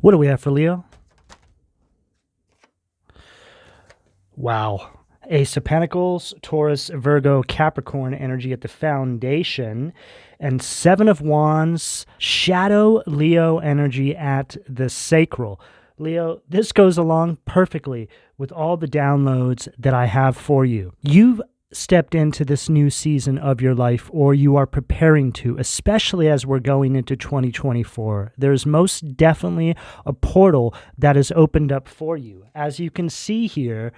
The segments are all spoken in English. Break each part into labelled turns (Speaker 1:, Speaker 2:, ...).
Speaker 1: What do we have for Leo? Wow. Ace of Pentacles, Taurus, Virgo, Capricorn energy at the foundation, and Seven of Wands, Shadow Leo energy at the sacral. Leo, this goes along perfectly with all the downloads that I have for you. You've stepped into this new season of your life, or you are preparing to, especially as we're going into 2024. There's most definitely a portal that is opened up for you. As you can see here,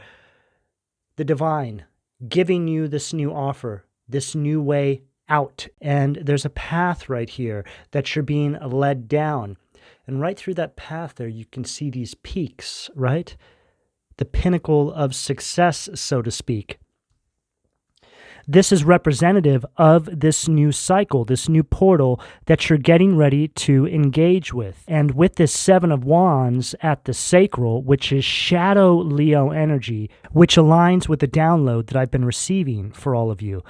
Speaker 1: the divine giving you this new offer, this new way out. And there's a path right here that you're being led down. And right through that path there, you can see these peaks, right? The pinnacle of success, so to speak. This is representative of this new cycle, this new portal that you're getting ready to engage with. And with this Seven of Wands at the sacral, which is Shadow Leo energy, which aligns with the download that I've been receiving for all of you.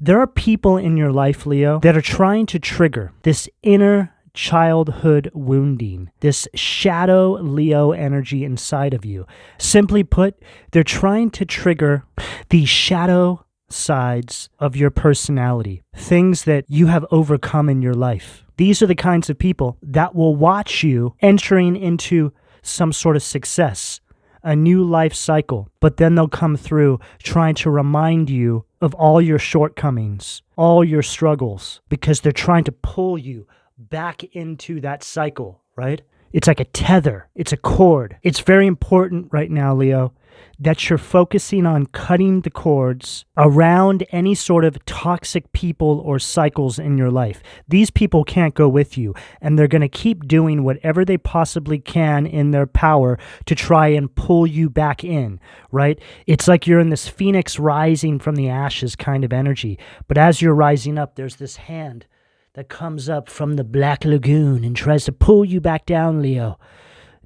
Speaker 1: There are people in your life, Leo, that are trying to trigger this inner childhood wounding, this Shadow Leo energy inside of you. Simply put, they're trying to trigger the shadow sides of your personality, things that you have overcome in your life. These are the kinds of people that will watch you entering into some sort of success, a new life cycle, but then they'll come through trying to remind you of all your shortcomings, all your struggles, because they're trying to pull you back into that cycle, right? It's like a tether. It's a cord. It's very important right now, Leo, that you're focusing on cutting the cords around any sort of toxic people or cycles in your life. These people can't go with you, and they're going to keep doing whatever they possibly can in their power to try and pull you back in, right? It's like you're in this phoenix rising from the ashes kind of energy. But as you're rising up, there's this hand that comes up from the Black Lagoon and tries to pull you back down, Leo.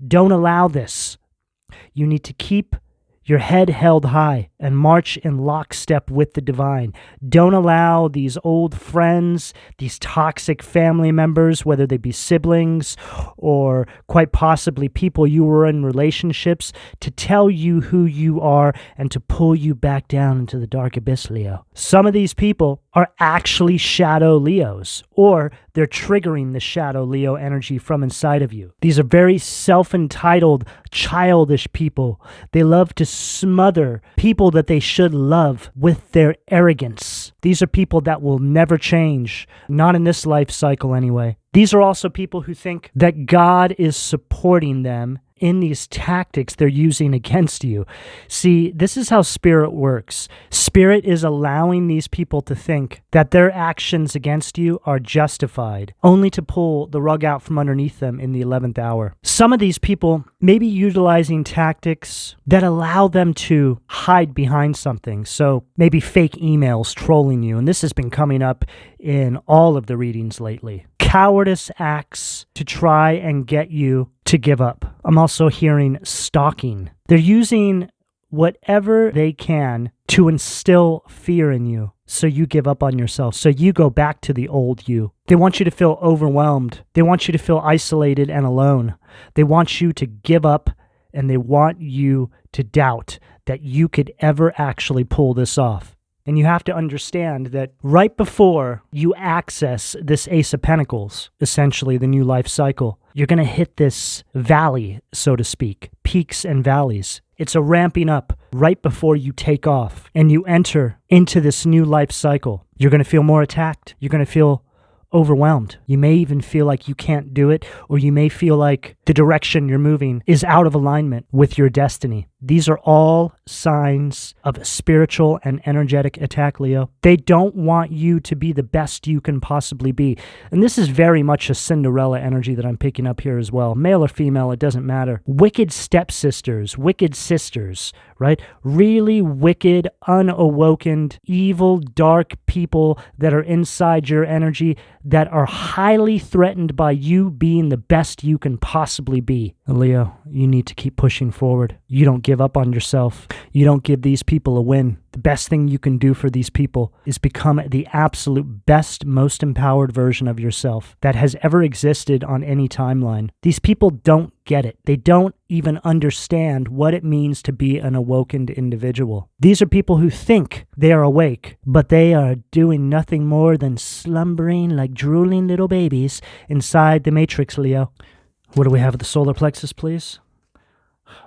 Speaker 1: Don't allow this. You need to keep your head held high and march in lockstep with the divine. Don't allow these old friends, these toxic family members, whether they be siblings or quite possibly people you were in relationships, to tell you who you are and to pull you back down into the dark abyss, Leo. Some of these people are actually Shadow Leos, or they're triggering the Shadow Leo energy from inside of you. These are very self-entitled, childish people. They love to smother people that they should love with their arrogance. These are people that will never change, not in this life cycle anyway. These are also people who think that God is supporting them in these tactics they're using against you. See, this is how spirit works. Spirit is allowing these people to think that their actions against you are justified, only to pull the rug out from underneath them in the 11th hour. Some of these people may be utilizing tactics that allow them to hide behind something. So maybe fake emails trolling you. And this has been coming up in all of the readings lately. Cowardice acts to try and get you to give up. I'm also hearing stalking. They're using whatever they can to instill fear in you, so you give up on yourself, so you go back to the old you. They want you to feel overwhelmed. They want you to feel isolated and alone. They want you to give up, and they want you to doubt that you could ever actually pull this off. And you have to understand that right before you access this Ace of Pentacles, essentially the new life cycle, you're going to hit this valley, so to speak, peaks and valleys. It's a ramping up right before you take off and you enter into this new life cycle. You're going to feel more attacked. You're going to feel overwhelmed. You may even feel like you can't do it, or you may feel like the direction you're moving is out of alignment with your destiny. These are all signs of spiritual and energetic attack, Leo. They don't want you to be the best you can possibly be. And this is very much a Cinderella energy that I'm picking up here as well. Male or female, it doesn't matter. Wicked stepsisters, wicked sisters, right? Really wicked, unawakened, evil, dark people that are inside your energy. that are highly threatened by you being the best you can possibly be. Leo, you need to keep pushing forward. You don't give up on yourself. You don't give these people a win. The best thing you can do for these people is become the absolute best, most empowered version of yourself that has ever existed on any timeline. These people don't get it. They don't even understand what it means to be an awakened individual. These are people who think they are awake, but they are doing nothing more than slumbering like drooling little babies inside the matrix, Leo. What do we have at the solar plexus, please?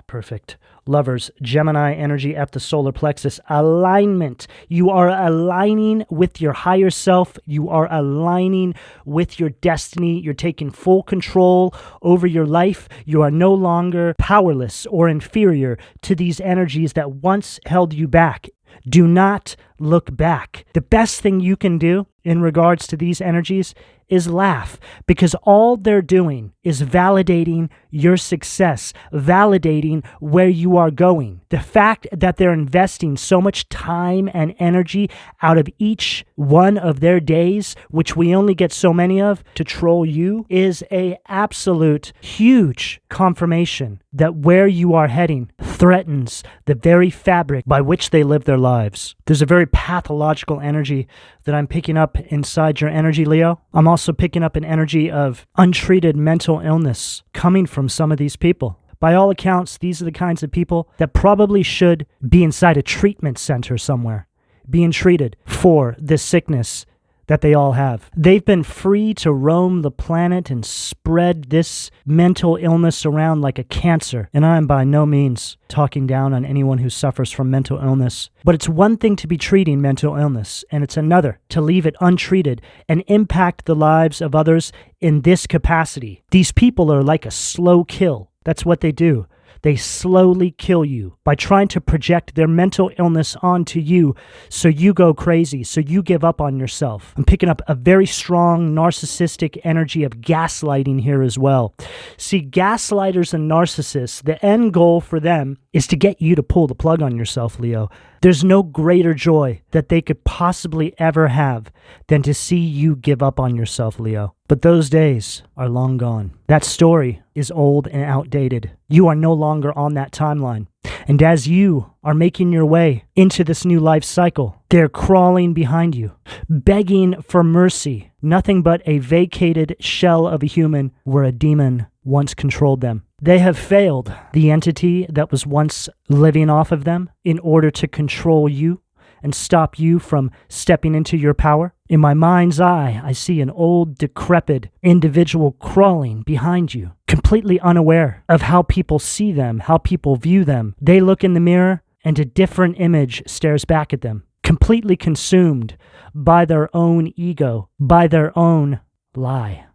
Speaker 1: Perfect. Lovers, Gemini energy at the solar plexus. Alignment. You are aligning with your higher self. You are aligning with your destiny. You're taking full control over your life. You are no longer powerless or inferior to these energies that once held you back. Do not look back. The best thing you can do in regards to these energies is laugh, because all they're doing is validating your success, validating where you are going. The fact that they're investing so much time and energy out of each one of their days, which we only get so many of, to troll you, is a absolute huge confirmation that where you are heading threatens the very fabric by which they live their lives. There's a very pathological energy that I'm picking up inside your energy, Leo. I'm also picking up an energy of untreated mental illness coming from some of these people. By all accounts, these are the kinds of people that probably should be inside a treatment center somewhere, being treated for this sickness that they all have. They've been free to roam the planet and spread this mental illness around like a cancer. And I am by no means talking down on anyone who suffers from mental illness. But it's one thing to be treating mental illness, and it's another to leave it untreated and impact the lives of others in this capacity. These people are like a slow kill. That's what they do. They slowly kill you by trying to project their mental illness onto you so you go crazy, so you give up on yourself. I'm picking up a very strong narcissistic energy of gaslighting here as well. See, gaslighters and narcissists, the end goal for them is to get you to pull the plug on yourself, Leo. There's no greater joy that they could possibly ever have than to see you give up on yourself, Leo. But those days are long gone. That story is old and outdated. You are no longer on that timeline. And as you are making your way into this new life cycle, they're crawling behind you, begging for mercy. Nothing but a vacated shell of a human where a demon once controlled them. They have failed the entity that was once living off of them in order to control you and stop you from stepping into your power. In my mind's eye, I see an old, decrepit individual crawling behind you, completely unaware of how people see them, how people view them. They look in the mirror and a different image stares back at them, completely consumed by their own ego, by their own lie.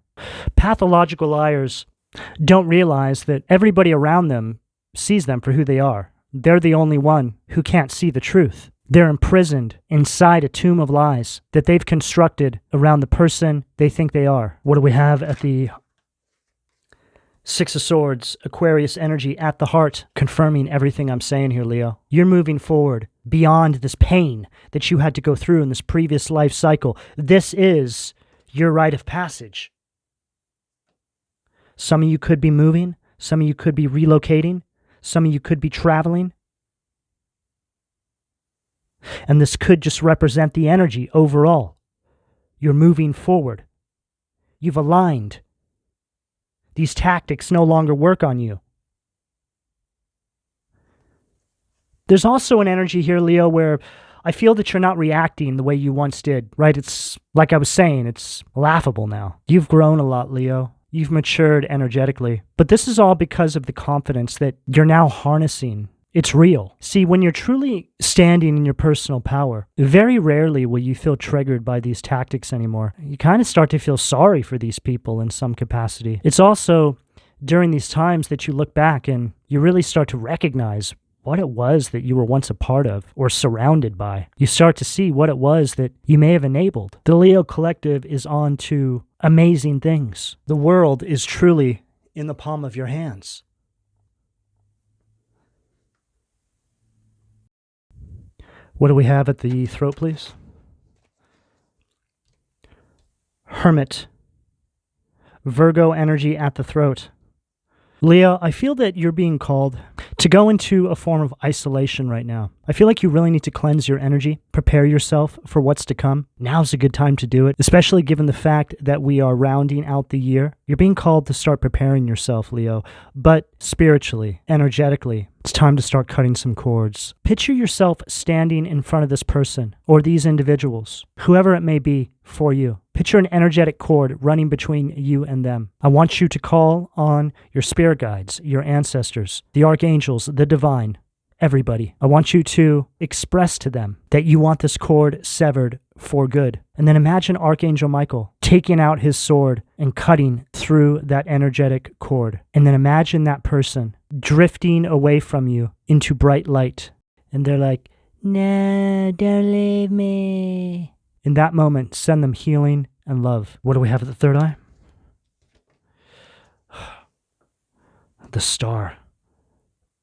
Speaker 1: Pathological liars don't realize that everybody around them sees them for who they are. They're the only one who can't see the truth. They're imprisoned inside a tomb of lies that they've constructed around the person they think they are. What do we have at the Six of Swords, Aquarius energy at the heart, confirming everything I'm saying here, Leo. You're moving forward beyond this pain that you had to go through in this previous life cycle. This is your rite of passage. Some of you could be moving. Some of you could be relocating. Some of you could be traveling. And this could just represent the energy overall. You're moving forward. You've aligned. These tactics no longer work on you. There's also an energy here, Leo, where I feel that you're not reacting the way you once did, right? It's, like I was saying, it's laughable now. You've grown a lot, Leo. You've matured energetically. But this is all because of the confidence that you're now harnessing. It's real. See, when you're truly standing in your personal power, very rarely will you feel triggered by these tactics anymore. You kind of start to feel sorry for these people in some capacity. It's also during these times that you look back and you really start to recognize what it was that you were once a part of or surrounded by. You start to see what it was that you may have enabled. The Leo Collective is on to amazing things. The world is truly in the palm of your hands. What do we have at the throat, please? Hermit. Virgo energy at the throat. Leo, I feel that you're being called to go into a form of isolation right now. I feel like you really need to cleanse your energy, prepare yourself for what's to come. Now's a good time to do it, especially given the fact that we are rounding out the year. You're being called to start preparing yourself, Leo, but spiritually, energetically, it's time to start cutting some cords. Picture yourself standing in front of this person or these individuals, whoever it may be for you. Picture an energetic cord running between you and them. I want you to call on your spirit guides, your ancestors, the archangels, the divine, everybody. I want you to express to them that you want this cord severed for good. And then imagine Archangel Michael taking out his sword and cutting through that energetic cord. And then imagine that person drifting away from you into bright light. And they're like, "No, don't leave me." In that moment, send them healing and love. What do we have at the third eye? The star.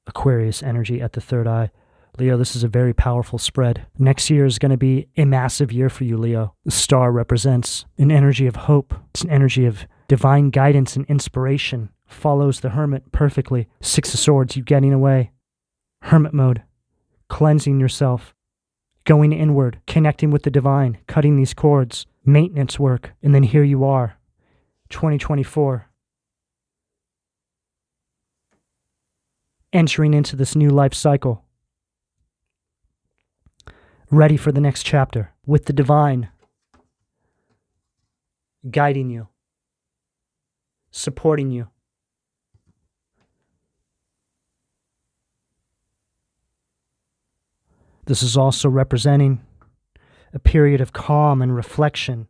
Speaker 1: Aquarius energy at the third eye. Leo, this is a very powerful spread. Next year is going to be a massive year for you, Leo. The star represents an energy of hope. It's an energy of divine guidance and inspiration. Follows the Hermit perfectly. Six of Swords, you getting away. Hermit mode. Cleansing yourself. Going inward. Connecting with the divine. Cutting these cords. Maintenance work. And then here you are. 2024. Entering into this new life cycle. Ready for the next chapter. With the divine guiding you. Supporting you. This is also representing a period of calm and reflection.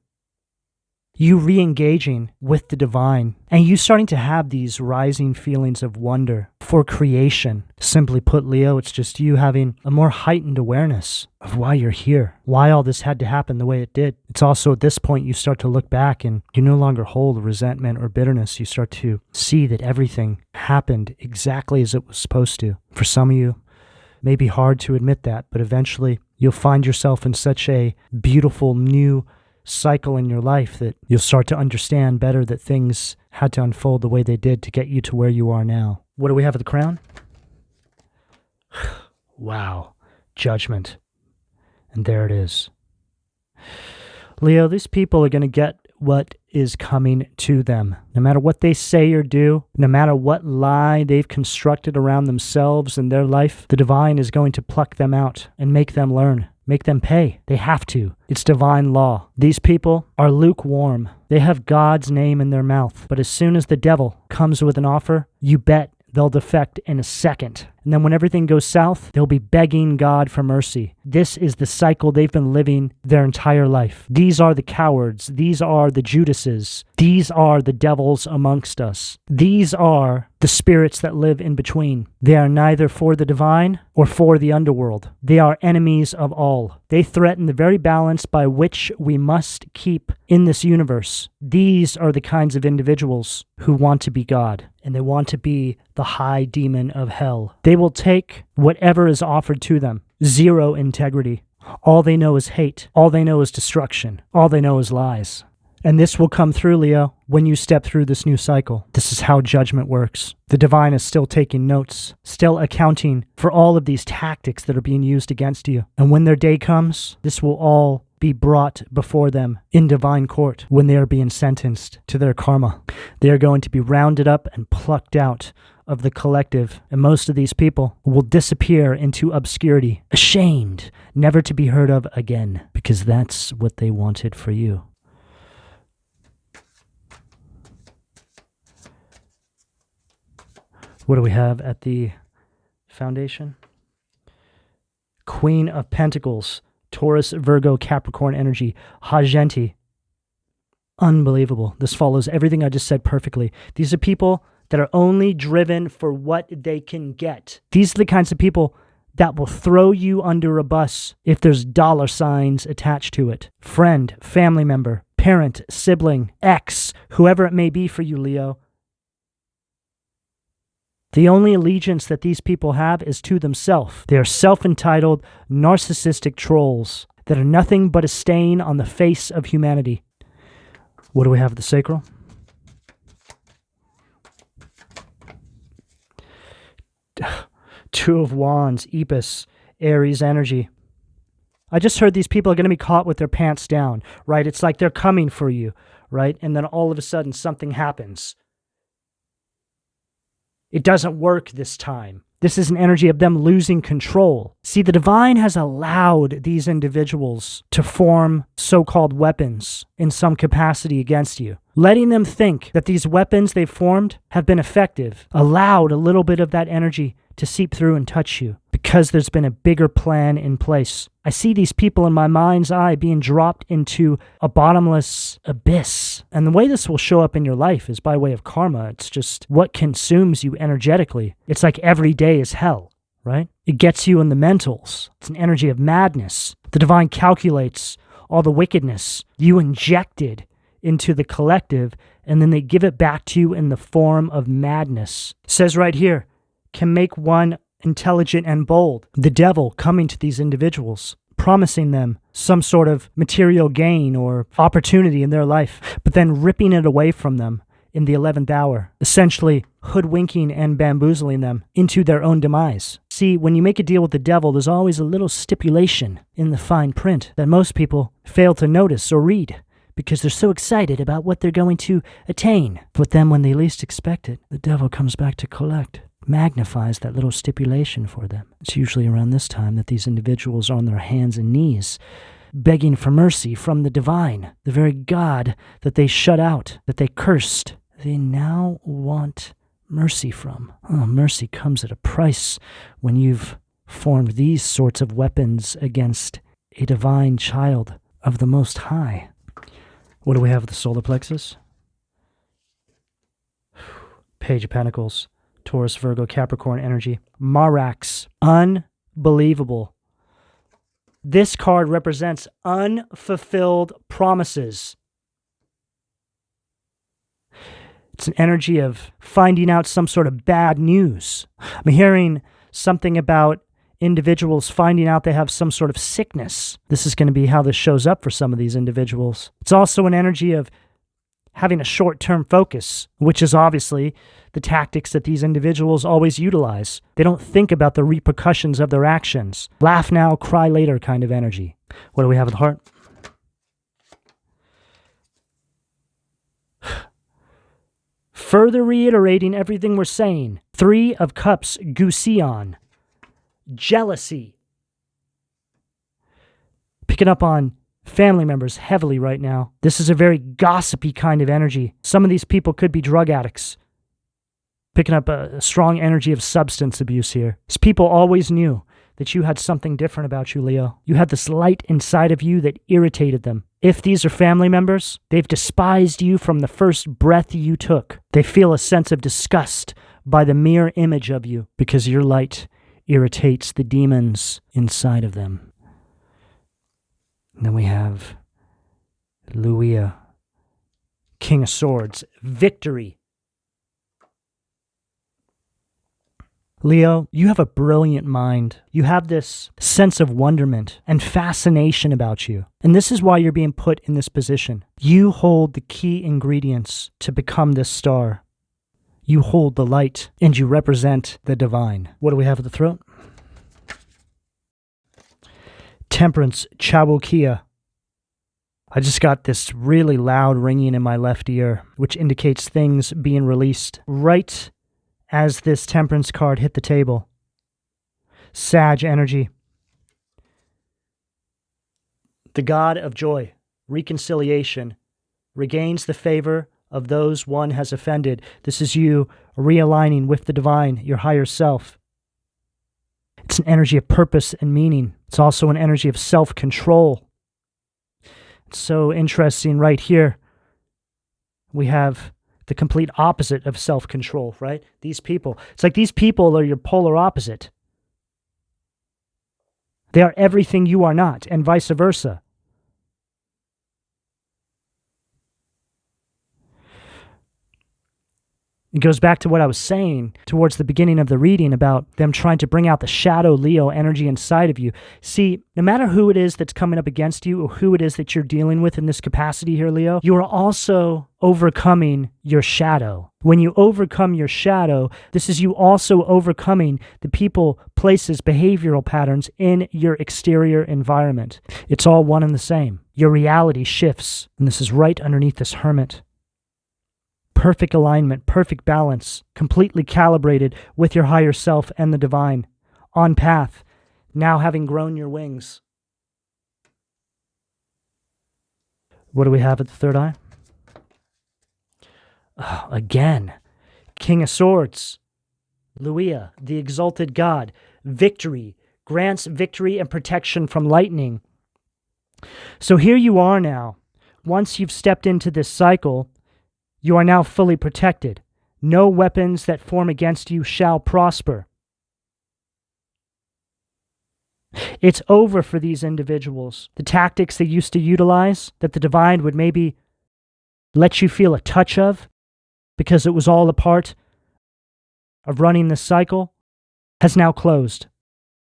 Speaker 1: You re-engaging with the divine and you starting to have these rising feelings of wonder for creation. Simply put, Leo, it's just you having a more heightened awareness of why you're here, why all this had to happen the way it did. It's also at this point you start to look back and you no longer hold resentment or bitterness. You start to see that everything happened exactly as it was supposed to. For some of you, it may be hard to admit that, but eventually you'll find yourself in such a beautiful new cycle in your life that you'll start to understand better that things had to unfold the way they did to get you to where you are now. What do we have at the crown? Wow. Judgment. And there it is. Leo, these people are going to get what is coming to them. No matter what they say or do, no matter what lie they've constructed around themselves and their life, the divine is going to pluck them out and make them learn. Make them pay. They have to. It's divine law. These people are lukewarm. They have God's name in their mouth. But as soon as the devil comes with an offer, you bet they'll defect in a second. And then when everything goes south, they'll be begging God for mercy. This is the cycle they've been living their entire life. These are the cowards. These are the Judases. These are the devils amongst us. These are the spirits that live in between. They are neither for the divine or for the underworld. They are enemies of all. They threaten the very balance by which we must keep in this universe. These are the kinds of individuals who want to be God, and they want to be the high demon of hell. They will take whatever is offered to them. Zero integrity. All they know is hate. All they know is destruction. All they know is lies. And this will come through, Leo, when you step through this new cycle. This is how judgment works. The divine is still taking notes, still accounting for all of these tactics that are being used against you. And when their day comes, this will all be brought before them in divine court when they are being sentenced to their karma. They are going to be rounded up and plucked out of the collective, and most of these people will disappear into obscurity, ashamed, never to be heard of again, because that's what they wanted for you. What do we have at the foundation? Queen of Pentacles, Taurus, Virgo, Capricorn energy, Hagenti. Unbelievable. This follows everything I just said perfectly. These are people that are only driven for what they can get. These are the kinds of people that will throw you under a bus if there's dollar signs attached to it. Friend, family member, parent, sibling, ex, whoever it may be for you, Leo. The only allegiance that these people have is to themselves. They are self-entitled, narcissistic trolls that are nothing but a stain on the face of humanity. What do we have at the sacral? Two of Wands, Epis, Aries energy. I just heard these people are going to be caught with their pants down, right? It's like they're coming for you, right? And then all of a sudden something happens. It doesn't work this time. This is an energy of them losing control. See, the divine has allowed these individuals to form so-called weapons in some capacity against you. Letting them think that these weapons they've formed have been effective, allowed a little bit of that energy to seep through and touch you because there's been a bigger plan in place. I see these people in my mind's eye being dropped into a bottomless abyss. And the way this will show up in your life is by way of karma. It's just what consumes you energetically. It's like every day is hell, right? It gets you in the mentals. It's an energy of madness. The divine calculates all the wickedness you injected into the collective, and then they give it back to you in the form of madness. It says right here, can make one intelligent and bold. The devil coming to these individuals, promising them some sort of material gain or opportunity in their life, but then ripping it away from them in the 11th hour, essentially hoodwinking and bamboozling them into their own demise. See, when you make a deal with the devil, there's always a little stipulation in the fine print that most people fail to notice or read because they're so excited about what they're going to attain. But then when they least expect it, the devil comes back to collect. Magnifies that little stipulation for them. It's usually around this time that these individuals are on their hands and knees, begging for mercy from the divine, the very God that they shut out, that they cursed. They now want mercy from. Oh, mercy comes at a price when you've formed these sorts of weapons against a divine child of the Most High. What do we have with the solar plexus? Page of Pentacles. Taurus, Virgo, Capricorn energy. Marax. Unbelievable. This card represents unfulfilled promises. It's an energy of finding out some sort of bad news. I'm hearing something about individuals finding out they have some sort of sickness. This is going to be how this shows up for some of these individuals. It's also an energy of having a short-term focus, which is obviously the tactics that these individuals always utilize. They don't think about the repercussions of their actions. Laugh now, cry later kind of energy. What do we have with the heart? Further reiterating everything we're saying. 3 of Cups, Gusion. Jealousy. Picking up on family members heavily right now. This is a very gossipy kind of energy. Some of these people could be drug addicts. Picking up a strong energy of substance abuse here. These people always knew that you had something different about you, Leo. You had this light inside of you that irritated them. If these are family members, they've despised you from the first breath you took. They feel a sense of disgust by the mere image of you because your light irritates the demons inside of them. And then we have Luia, King of Swords, victory. Leo, you have a brilliant mind. You have this sense of wonderment and fascination about you. And this is why you're being put in this position. You hold the key ingredients to become this star. You hold the light and you represent the divine. What do we have at the throat? Temperance, Chawokia. I just got this really loud ringing in my left ear, which indicates things being released right as this Temperance card hit the table. Sag energy. The god of joy, reconciliation, regains the favor of those one has offended. This is you realigning with the divine, your higher self. It's an energy of purpose and meaning. It's also an energy of self-control. It's so interesting right here. We have the complete opposite of self-control, right? These people. It's like these people are your polar opposite. They are everything you are not, and vice versa. It goes back to what I was saying towards the beginning of the reading about them trying to bring out the shadow Leo energy inside of you. See, no matter who it is that's coming up against you or who it is that you're dealing with in this capacity here, Leo, you are also overcoming your shadow. When you overcome your shadow, this is you also overcoming the people, places, behavioral patterns in your exterior environment. It's all one and the same. Your reality shifts, and this is right underneath this Hermit. Perfect alignment, perfect balance, completely calibrated with your higher self and the divine, on path, now having grown your wings. What do we have at the third eye? Oh, again, King of Swords, Luia, the exalted god, victory, grants victory and protection from lightning. So here you are now. Once you've stepped into this cycle, you are now fully protected. No weapons that form against you shall prosper. It's over for these individuals. The tactics they used to utilize, that the divine would maybe let you feel a touch of, because it was all a part of running this cycle, has now closed.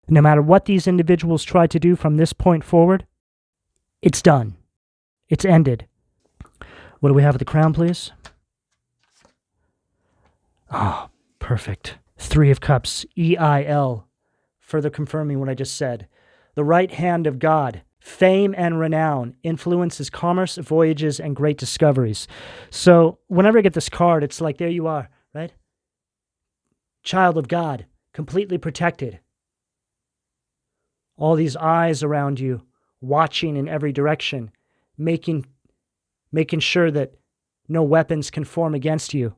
Speaker 1: No matter what these individuals try to do from this point forward, it's done. It's ended. What do we have at the crown, please? Oh, perfect. Three of Cups, EIL, further confirming what I just said. The right hand of God, fame and renown, influences commerce, voyages, and great discoveries. So whenever I get this card, it's like, there you are, right? Child of God, completely protected. All these eyes around you, watching in every direction, making sure that no weapons can form against you.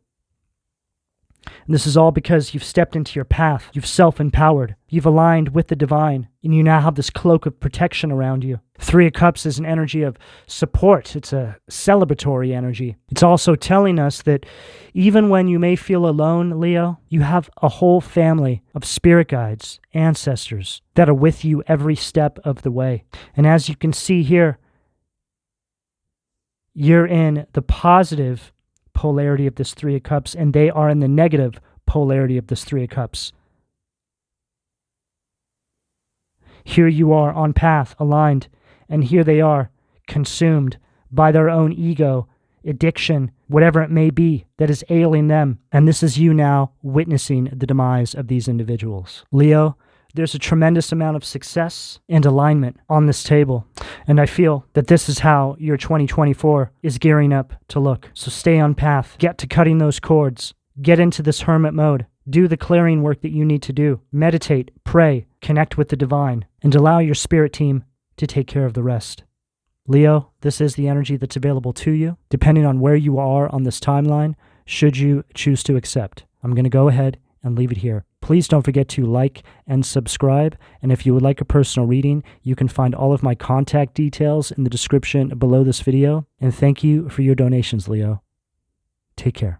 Speaker 1: And this is all because you've stepped into your path. You've self-empowered. You've aligned with the divine. And you now have this cloak of protection around you. Three of Cups is an energy of support. It's a celebratory energy. It's also telling us that even when you may feel alone, Leo, you have a whole family of spirit guides, ancestors, that are with you every step of the way. And as you can see here, you're in the positive polarity of this Three of Cups, and they are in the negative polarity of this Three of Cups. Here you are on path, aligned, and here they are, consumed by their own ego, addiction, whatever it may be that is ailing them. And this is you now witnessing the demise of these individuals. Leo, there's a tremendous amount of success and alignment on this table. And I feel that this is how your 2024 is gearing up to look. So stay on path. Get to cutting those cords. Get into this hermit mode. Do the clearing work that you need to do. Meditate, pray, connect with the divine, and allow your spirit team to take care of the rest. Leo, this is the energy that's available to you, depending on where you are on this timeline, should you choose to accept. I'm going to go ahead and leave it here. Please don't forget to like and subscribe. And if you would like a personal reading, you can find all of my contact details in the description below this video. And thank you for your donations, Leo. Take care.